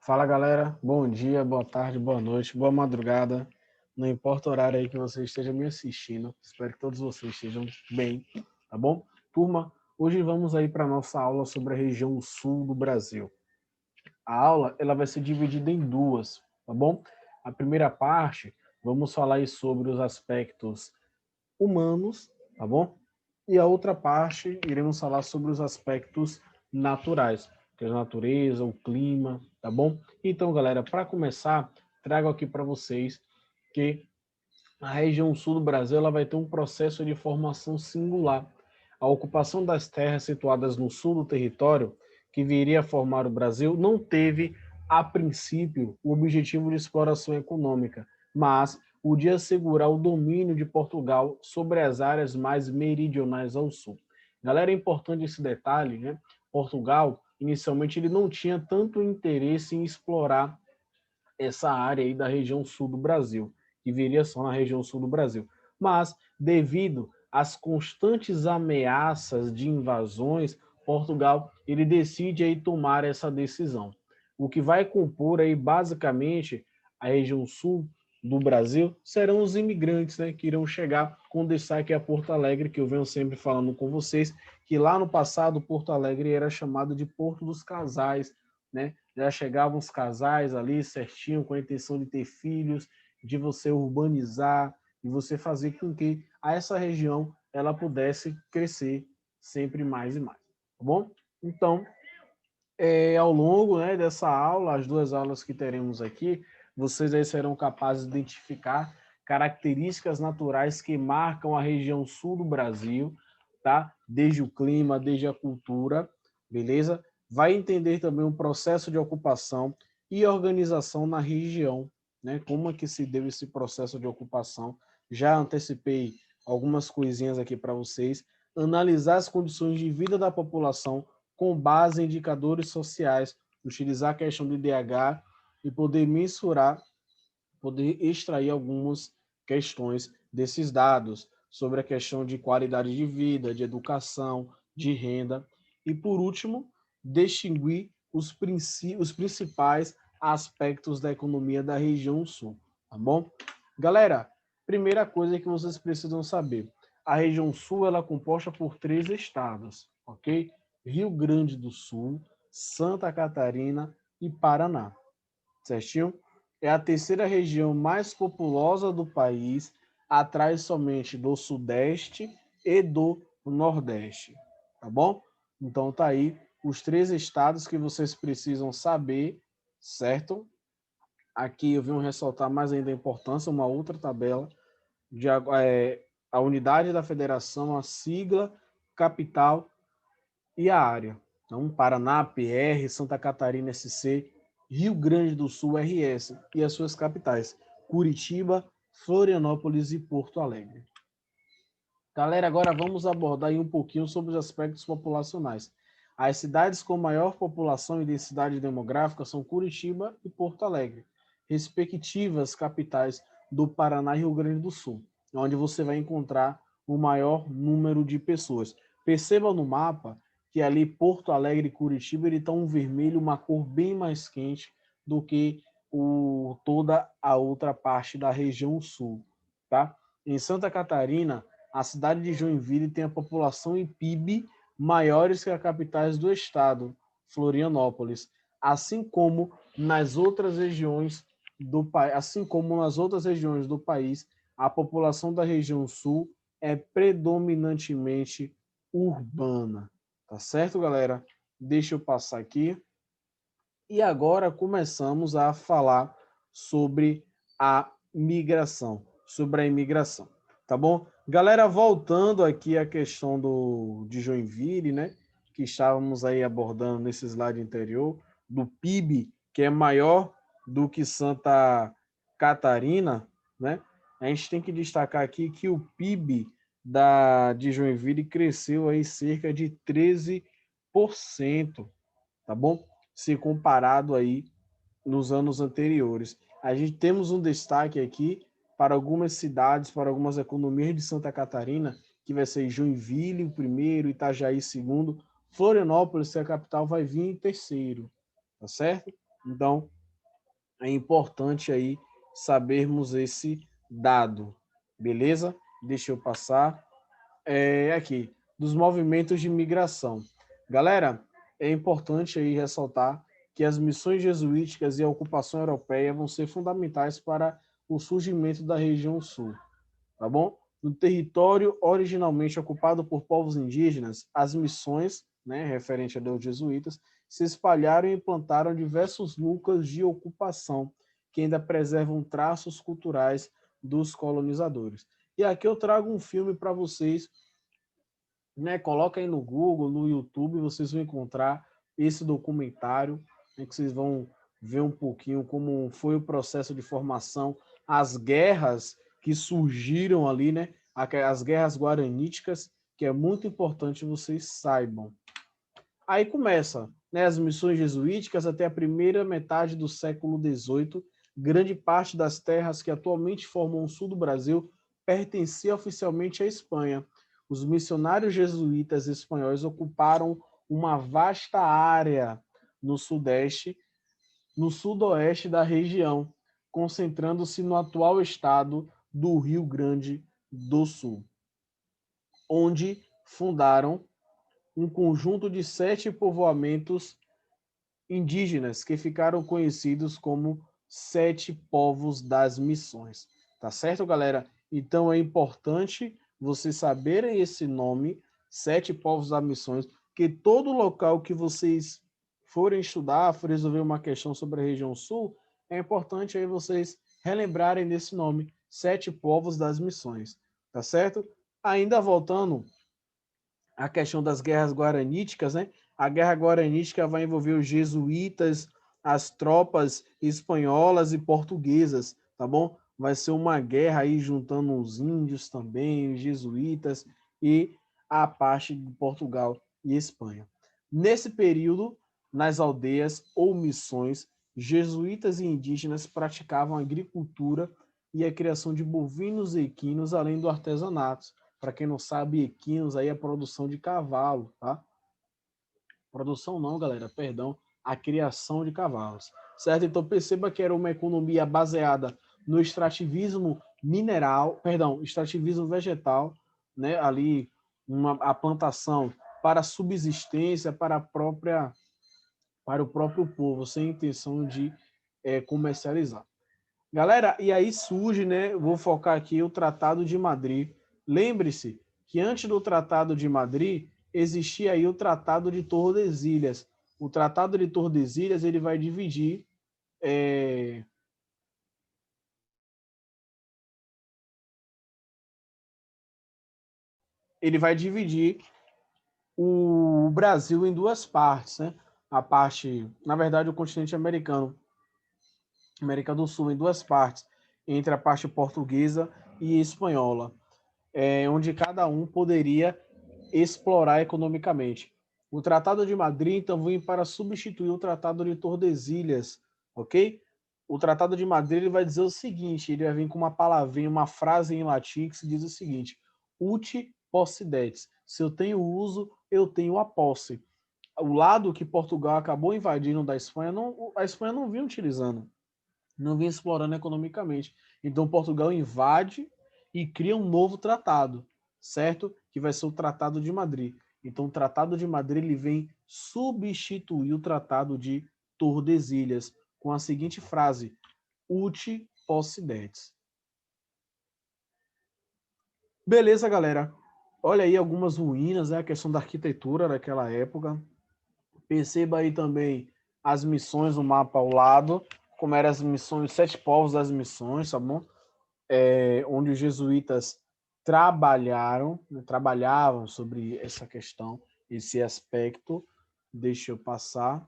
Fala galera, bom dia, boa tarde, boa noite, boa madrugada. Não importa o horário aí que você esteja me assistindo, espero que todos vocês estejam bem, tá bom? Turma, hoje vamos aí para a nossa aula sobre a região sul do Brasil. A aula ela vai ser dividida em duas, tá bom? A primeira parte, vamos falar aí sobre os aspectos humanos, tá bom? E a outra parte, iremos falar sobre os aspectos naturais, que é a natureza, o clima, tá bom? Então, galera, para começar, trago aqui para vocês que a região sul do Brasil ela vai ter um processo de formação singular. A ocupação das terras situadas no sul do território, que viria a formar o Brasil, não teve, a princípio, o objetivo de exploração econômica, mas o de assegurar o domínio de Portugal sobre as áreas mais meridionais ao sul. Galera, é importante esse detalhe, né? Portugal, inicialmente, ele não tinha tanto interesse em explorar essa área aí da região sul do Brasil, que viria só na região sul do Brasil. Mas, devido às constantes ameaças de invasões, Portugal ele decide aí tomar essa decisão. O que vai compor aí basicamente a região sul do Brasil serão os imigrantes, né, que irão chegar com destaque a Porto Alegre, que eu venho sempre falando com vocês, que lá no passado Porto Alegre era chamado de Porto dos Casais, né? Já chegavam os casais ali certinho, com a intenção de ter filhos, de você urbanizar, e você fazer com que essa região ela pudesse crescer sempre mais e mais, tá bom? Então, ao longo, né, dessa aula, as duas aulas que teremos aqui, vocês aí serão capazes de identificar características naturais que marcam a região sul do Brasil, tá? Desde o clima, desde a cultura, beleza? Vai entender também o processo de ocupação e organização na região, né? Como é que se deu esse processo de ocupação? Já antecipei algumas coisinhas aqui para vocês. Analisar as condições de vida da população com base em indicadores sociais, utilizar a questão de IDH e poder mensurar, poder extrair algumas questões desses dados sobre a questão de qualidade de vida, de educação, de renda e, por último, distinguir os principais aspectos da economia da região sul, tá bom? Galera, primeira coisa que vocês precisam saber, a região sul ela é composta por 3 estados, ok? Rio Grande do Sul, Santa Catarina e Paraná, certinho? É a terceira região mais populosa do país, atrás somente do Sudeste e do Nordeste, tá bom? Então tá aí os 3 estados que vocês precisam saber, certo? Aqui eu venho ressaltar mais ainda a importância, uma outra tabela, de, a unidade da federação, a sigla, capital e a área. Então, Paraná, PR, Santa Catarina, SC, Rio Grande do Sul, RS, e as suas capitais, Curitiba, Florianópolis e Porto Alegre. Galera, agora vamos abordar aí um pouquinho sobre os aspectos populacionais. As cidades com maior população e densidade demográfica são Curitiba e Porto Alegre, respectivas capitais do Paraná e Rio Grande do Sul, onde você vai encontrar o maior número de pessoas. Perceba no mapa que ali Porto Alegre e Curitiba ele está um vermelho, uma cor bem mais quente do que toda a outra parte da região sul, tá? Em Santa Catarina, a cidade de Joinville tem a população e PIB maiores que as capitais do estado, Florianópolis, assim como nas outras regiões do país, a população da região sul é predominantemente urbana. Tá certo, galera? Deixa eu passar aqui. E agora começamos a falar sobre a migração, sobre a imigração, tá bom? Galera, voltando aqui à questão de Joinville, né, que estávamos aí abordando nesse slide anterior, do PIB, que é maior do que Santa Catarina, né? A gente tem que destacar aqui que o PIB de Joinville cresceu aí cerca de 13%, tá bom? Se comparado aí nos anos anteriores. A gente temos um destaque aqui para algumas cidades, para algumas economias de Santa Catarina, que vai ser Joinville o primeiro, Itajaí segundo, Florianópolis, que é a capital, vai vir em terceiro, tá certo? Então, É importante aí sabermos esse dado, beleza? Deixa eu passar. Aqui, dos movimentos de migração. Galera, é importante aí ressaltar que as missões jesuíticas e a ocupação europeia vão ser fundamentais para o surgimento da região sul, tá bom? No território originalmente ocupado por povos indígenas, as missões, né, referente aos jesuítas, se espalharam e implantaram diversos núcleos de ocupação que ainda preservam traços culturais dos colonizadores. E aqui eu trago um filme para vocês, né? Coloca aí no Google, no YouTube, vocês vão encontrar esse documentário, né, que vocês vão ver um pouquinho como foi o processo de formação, as guerras que surgiram ali, né? As guerras guaraníticas, que é muito importante vocês saibam. Aí começa, né, as missões jesuíticas até a primeira metade do século XVIII. Grande parte das terras que atualmente formam o sul do Brasil pertencia oficialmente à Espanha. Os missionários jesuítas espanhóis ocuparam uma vasta área no sudeste, no sudoeste da região, concentrando-se no atual estado do Rio Grande do Sul, onde fundaram um conjunto de 7 povoamentos indígenas que ficaram conhecidos como 7 povos das missões. Tá certo, galera? Então é importante vocês saberem esse nome, 7 povos das missões, que todo local que vocês forem estudar, for resolver uma questão sobre a região sul, é importante aí vocês relembrarem desse nome, 7 povos das missões. Tá certo? Ainda voltando a questão das guerras guaraníticas, né? A guerra guaranítica vai envolver os jesuítas, as tropas espanholas e portuguesas, tá bom? Vai ser uma guerra aí juntando os índios também, os jesuítas e a parte de Portugal e Espanha. Nesse período, nas aldeias ou missões, jesuítas e indígenas praticavam agricultura e a criação de bovinos e equinos, além do artesanato. Para quem não sabe, equinos aí é a produção de cavalo, tá? Produção não, galera, perdão, a criação de cavalos, certo? Então perceba que era uma economia baseada no extrativismo mineral, perdão, extrativismo vegetal, né? Ali a plantação para subsistência, para o próprio povo, sem intenção de comercializar. Galera, e aí surge, né? Vou focar aqui o Tratado de Madrid. Lembre-se que antes do Tratado de Madrid existia aí o Tratado de Tordesilhas. O Tratado de Tordesilhas ele vai dividir o Brasil em duas partes, né? A parte, na verdade, o continente americano, América do Sul, em duas partes, entre a parte portuguesa e espanhola, onde cada um poderia explorar economicamente. O Tratado de Madrid, então, vem para substituir o Tratado de Tordesilhas, ok? O Tratado de Madrid ele vai dizer o seguinte, ele vai vir com uma palavrinha, uma frase em latim que se diz o seguinte, uti possidetis, se eu tenho uso, eu tenho a posse. O lado que Portugal acabou invadindo da Espanha, a Espanha não vinha utilizando, não vinha explorando economicamente. Então Portugal invade e cria um novo tratado, certo? Que vai ser o Tratado de Madrid. Então o Tratado de Madrid ele vem substituir o Tratado de Tordesilhas com a seguinte frase: Uti possidetis. Beleza, galera. Olha aí algumas ruínas, né? A questão da arquitetura daquela época. Perceba aí também as missões no mapa ao lado, como eram as missões, 7 povos das missões, tá bom? Onde os jesuítas trabalhavam sobre essa questão, esse aspecto. Deixa eu passar.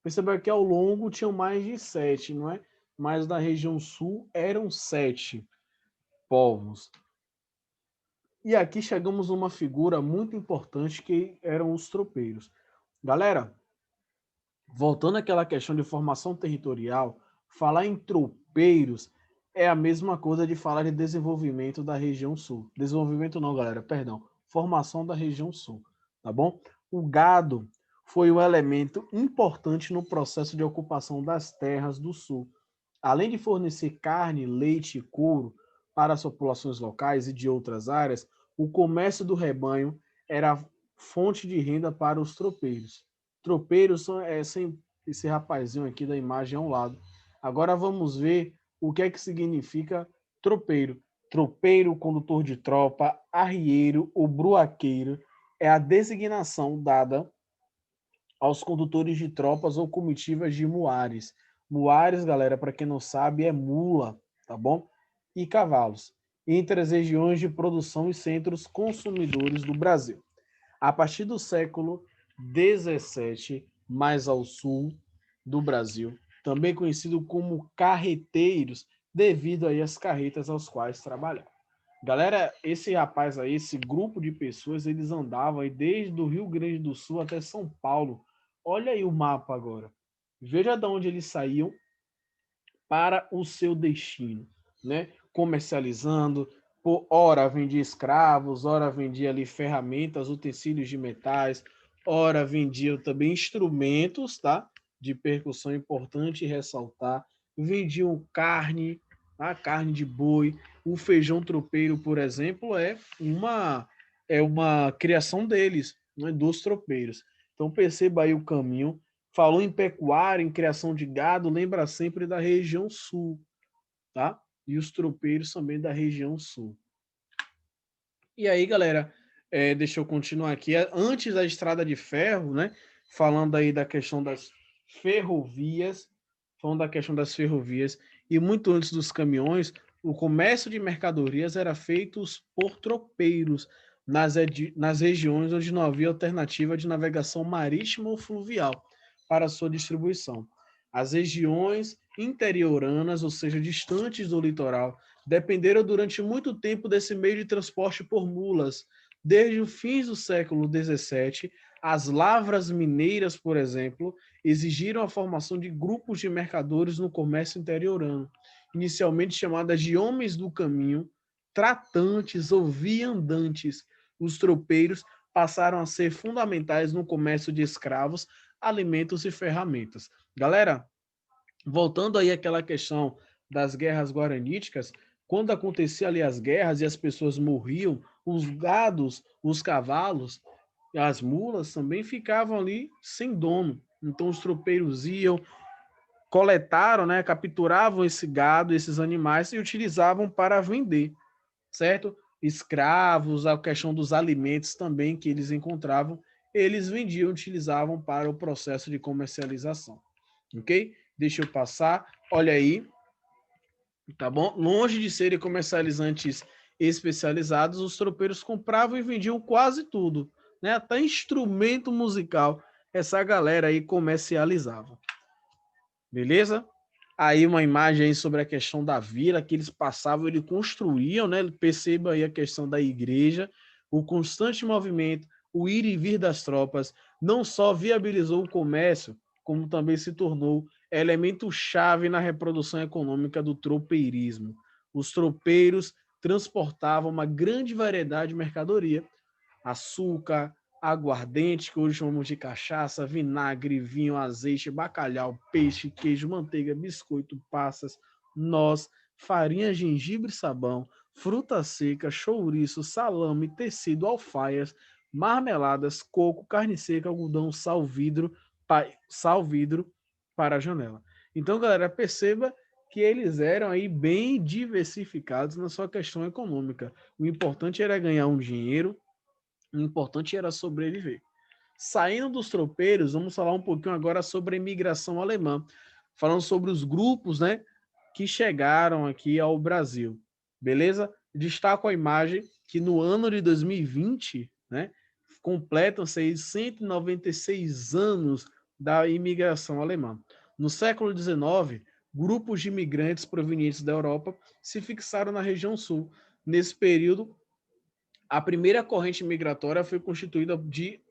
Perceba que ao longo tinham mais de 7, não é? Mas na região sul eram 7 povos. E aqui chegamos a uma figura muito importante que eram os tropeiros. Galera, voltando àquela questão de formação territorial, falar em tropeiros é a mesma coisa de falar de desenvolvimento da região sul. Desenvolvimento não, galera, perdão. Formação da região sul, tá bom? O gado foi um elemento importante no processo de ocupação das terras do sul. Além de fornecer carne, leite e couro para as populações locais e de outras áreas, o comércio do rebanho era fonte de renda para os tropeiros. Tropeiros são esse rapazinho aqui da imagem ao lado. Agora vamos ver o que é que significa tropeiro. Tropeiro, condutor de tropa, arrieiro ou bruaqueiro é a designação dada aos condutores de tropas ou comitivas de muares. Muares, galera, para quem não sabe, é mula, tá bom? E cavalos, entre as regiões de produção e centros consumidores do Brasil. A partir do século XVII, mais ao sul do Brasil, também conhecido como carreteiros, devido aí às carretas aos quais trabalhavam. Galera, esse rapaz aí, esse grupo de pessoas, eles andavam aí desde o Rio Grande do Sul até São Paulo. Olha aí o mapa agora. Veja de onde eles saíam para o seu destino, né? Comercializando, por ora vendia escravos, ora vendia ali ferramentas, utensílios de metais, ora vendia também instrumentos, tá? De percussão, importante ressaltar. Vendiam carne, a carne de boi, o feijão tropeiro, por exemplo, é uma criação deles, né, dos tropeiros. Então perceba aí o caminho. Falou em pecuária, em criação de gado, lembra sempre da região sul, tá? E os tropeiros também da região sul. E aí, galera, deixa eu continuar aqui. Antes da estrada de ferro, né? Falando aí da questão das ferrovias, e muito antes dos caminhões, o comércio de mercadorias era feito por tropeiros nas regiões onde não havia alternativa de navegação marítima ou fluvial para sua distribuição. As regiões interioranas, ou seja, distantes do litoral, dependeram durante muito tempo desse meio de transporte por mulas. Desde o fim do século XVII, as lavras mineiras, por exemplo, exigiram a formação de grupos de mercadores no comércio interiorano, inicialmente chamadas de homens do caminho, tratantes ou viandantes. Os tropeiros passaram a ser fundamentais no comércio de escravos, alimentos e ferramentas. Galera, voltando aí àquela questão das guerras guaraníticas, quando acontecia ali as guerras e as pessoas morriam, os gados, os cavalos, as mulas também ficavam ali sem dono. Então os tropeiros iam, coletaram, né, capturavam esse gado, esses animais e utilizavam para vender, certo? Escravos, a questão dos alimentos também que eles encontravam, eles vendiam, utilizavam para o processo de comercialização. Ok? Deixa eu passar. Olha aí, tá bom? Longe de serem comercializantes especializados, os tropeiros compravam e vendiam quase tudo, né? Até instrumento musical, essa galera aí comercializava. Beleza? Aí uma imagem aí sobre a questão da vila que eles passavam, eles construíam, né? Perceba aí a questão da igreja, o constante movimento, o ir e vir das tropas, não só viabilizou o comércio, como também se tornou elemento chave na reprodução econômica do tropeirismo. Os tropeiros transportavam uma grande variedade de mercadoria, açúcar, aguardente, que hoje chamamos de cachaça, vinagre, vinho, azeite, bacalhau, peixe, queijo, manteiga, biscoito, passas, noz, farinha, gengibre, sabão, fruta seca, chouriço, salame, tecido, alfaias, marmeladas, coco, carne seca, algodão, sal vidro para a janela. Então, galera, perceba que eles eram aí bem diversificados na sua questão econômica. O importante era ganhar um dinheiro, o importante era sobreviver. Saindo dos tropeiros, vamos falar um pouquinho agora sobre a imigração alemã, falando sobre os grupos, né, que chegaram aqui ao Brasil. Beleza? Destaco a imagem que no ano de 2020, né, completam-se 196 anos da imigração alemã. No século XIX, grupos de imigrantes provenientes da Europa se fixaram na região sul. Nesse período, a primeira corrente migratória foi constituída de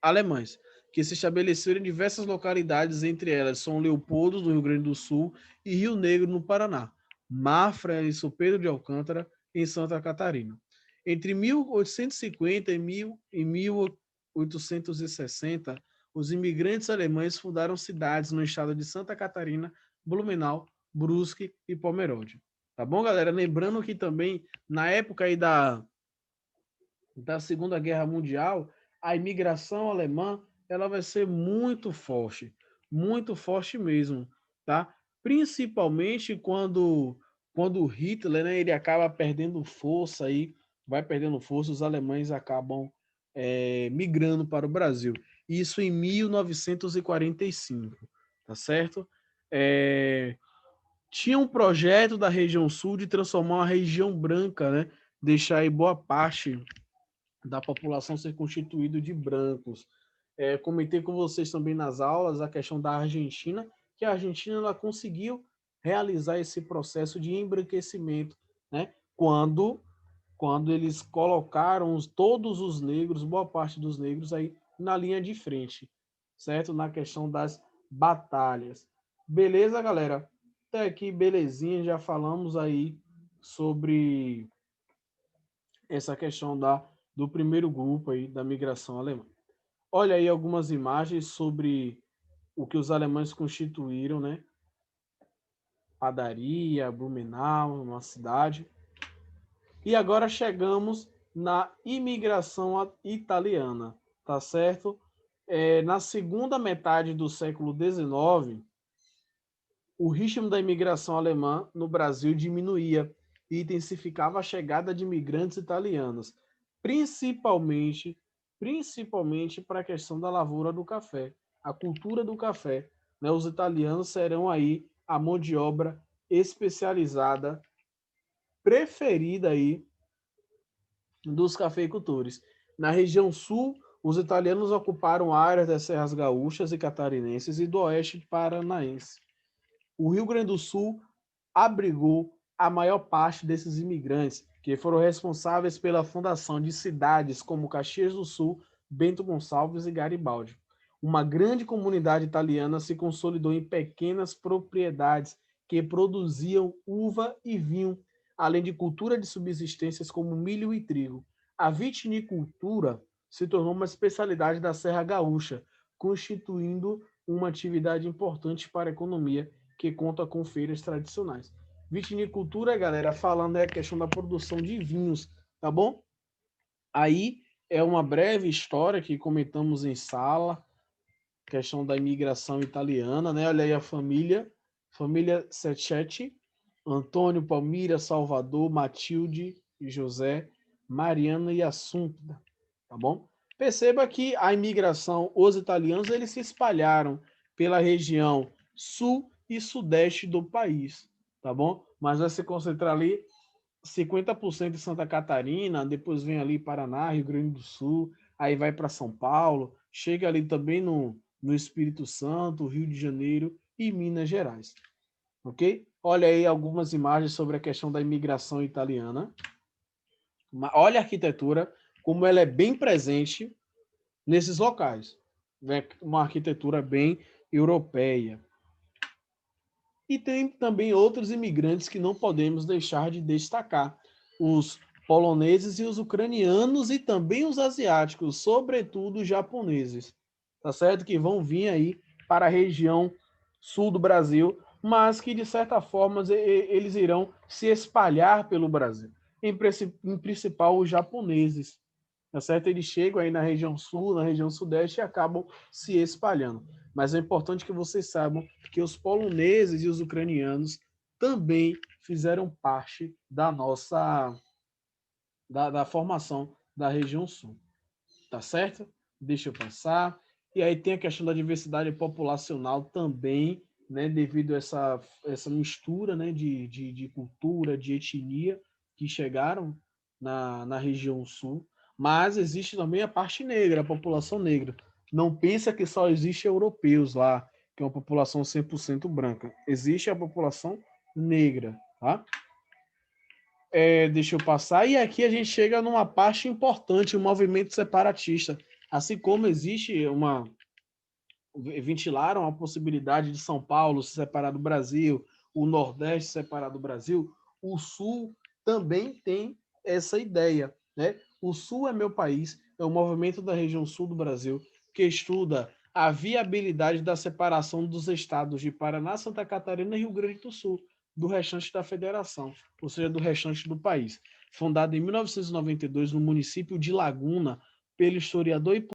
alemães, que se estabeleceram em diversas localidades, entre elas São Leopoldo, no Rio Grande do Sul, e Rio Negro, no Paraná, Mafra, em São Pedro de Alcântara, em Santa Catarina. Entre 1850 e 1860, os imigrantes alemães fundaram cidades no estado de Santa Catarina, Blumenau, Brusque e Pomerode. Tá bom, galera? Lembrando que também, na época aí da Segunda Guerra Mundial, a imigração alemã ela vai ser muito forte mesmo, tá? Principalmente quando Hitler, né, ele acaba perdendo força aí, vai perdendo força, os alemães acabam migrando para o Brasil. Isso em 1945, tá certo? Tinha um projeto da região sul de transformar a região branca, né? Deixar aí boa parte da população ser constituído de brancos. Comentei com vocês também nas aulas a questão da Argentina, que a Argentina ela conseguiu realizar esse processo de embranquecimento, né? Quando eles colocaram todos os negros, boa parte dos negros aí na linha de frente, certo? Na questão das batalhas. Beleza, galera? Até aqui, belezinha, já falamos aí sobre essa questão do primeiro grupo aí da migração alemã. Olha aí algumas imagens sobre o que os alemães constituíram, né? Padaria, Blumenau, uma cidade. E agora chegamos na imigração italiana, tá certo? Na segunda metade do século XIX, o ritmo da imigração alemã no Brasil diminuía e intensificava a chegada de imigrantes italianos, principalmente para a questão da lavoura do café, a cultura do café. Né? Os italianos serão aí a mão de obra especializada, preferida aí dos cafeicultores. Na região sul, os italianos ocuparam áreas das serras gaúchas e catarinenses e do oeste paranaense. O Rio Grande do Sul abrigou a maior parte desses imigrantes, que foram responsáveis pela fundação de cidades como Caxias do Sul, Bento Gonçalves e Garibaldi. Uma grande comunidade italiana se consolidou em pequenas propriedades que produziam uva e vinho, além de cultura de subsistências como milho e trigo. A vitinicultura se tornou uma especialidade da Serra Gaúcha, constituindo uma atividade importante para a economia que conta com feiras tradicionais. Vitinicultura, galera, falando é a questão da produção de vinhos, tá bom? Aí é uma breve história que comentamos em sala, questão da imigração italiana, né? Olha aí a família Secetti, Antônio, Palmira, Salvador, Matilde e José, Mariana e Assunta, tá bom? Perceba que a imigração, os italianos, eles se espalharam pela região sul e sudeste do país, tá bom? Mas vai se concentrar ali 50% em Santa Catarina, depois vem ali Paraná, Rio Grande do Sul, aí vai para São Paulo, chega ali também no Espírito Santo, Rio de Janeiro e Minas Gerais. Ok? Olha aí algumas imagens sobre a questão da imigração italiana. Olha a arquitetura, como ela é bem presente nesses locais. Né? Uma arquitetura bem europeia. E tem também outros imigrantes que não podemos deixar de destacar. Os poloneses e os ucranianos e também os asiáticos, sobretudo os japoneses. Tá certo? Que vão vir aí para a região sul do Brasil, mas que de certa forma eles irão se espalhar pelo Brasil. Em principal os japoneses. Tá certo? Eles chegam aí na região sul, na região sudeste e acabam se espalhando. Mas é importante que vocês saibam que os poloneses e os ucranianos também fizeram parte da nossa da formação da região sul. Tá certo? Deixa eu passar. E aí tem a questão da diversidade populacional também, né, devido a essa mistura, né, de cultura, de etnia que chegaram na região sul. Mas existe também a parte negra, a população negra. Não pensa que só existe europeus lá, que é uma população 100% branca. Existe a população negra, tá? Deixa eu passar. E aqui a gente chega numa parte importante, o movimento separatista. Assim como existe ventilaram a possibilidade de São Paulo se separar do Brasil, o Nordeste se separar do Brasil, o Sul também tem essa ideia, né? O Sul é meu país, é o movimento da região sul do Brasil que estuda a viabilidade da separação dos estados de Paraná, Santa Catarina e Rio Grande do Sul, do restante da federação, ou seja, do restante do país. Fundada em 1992 no município de Laguna, pelo historiador e